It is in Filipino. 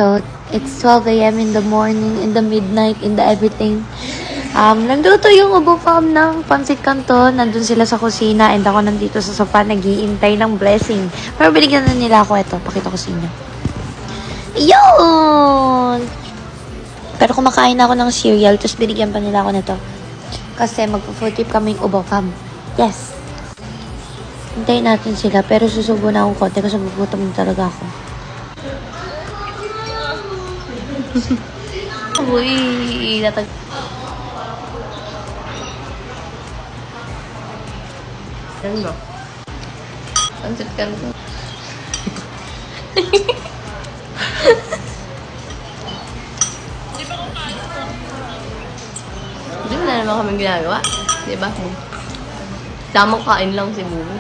So, it's 12 a.m. in the morning, in the midnight, in the everything. Nandito yung Ubo Fam ng Pansit Canton. Nandun sila sa kusina and ako nandito sa sofa nag-iintay ng blessing. Pero binigyan na nila ako ito. Pakita ko sa inyo. Yun! Pero kumakain ako ng cereal, tapos binigyan pa nila ako nito. Kasi magpo-food trip kaming Ubo Fam. Yes! Hintayin natin sila, pero susubo na akong konti kasi magutom na talaga ako. Uy, natag... Yan ba? Pansit Canton. Hindi mo na naman kami ginagawa. Di ba? Tamang kain lang si Bubu.